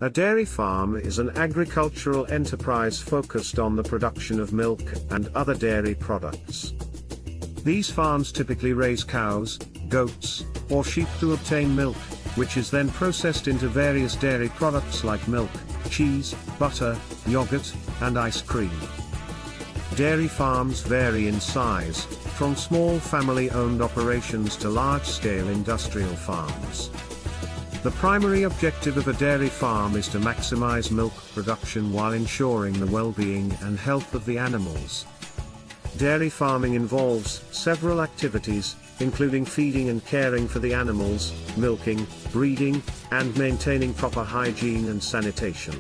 A dairy farm is an agricultural enterprise focused on the production of milk and other dairy products. These farms typically raise cows, goats, or sheep to obtain milk, which is then processed into various dairy products like milk, cheese, butter, yogurt, and ice cream. Dairy farms vary in size, from small family-owned operations to large-scale industrial farms. The primary objective of a dairy farm is to maximize milk production while ensuring the well-being and health of the animals. Dairy farming involves several activities, including feeding and caring for the animals, milking, breeding, and maintaining proper hygiene and sanitation.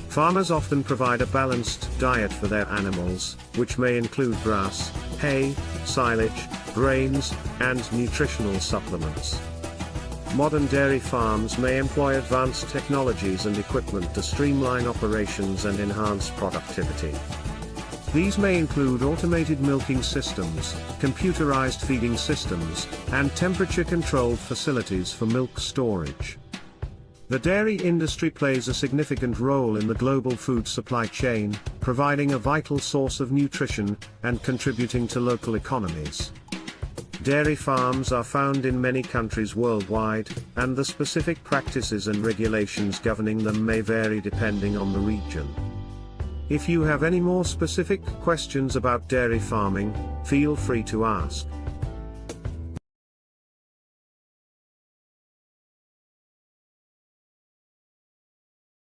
Farmers often provide a balanced diet for their animals, which may include grass, hay, silage, grains, and nutritional supplements. Modern dairy farms may employ advanced technologies and equipment to streamline operations and enhance productivity. These may include automated milking systems, computerized feeding systems, and temperature-controlled facilities for milk storage. The dairy industry plays a significant role in the global food supply chain, providing a vital source of nutrition and contributing to local economies. Dairy farms are found in many countries worldwide, and the specific practices and regulations governing them may vary depending on the region. If you have any more specific questions about dairy farming, feel free to ask.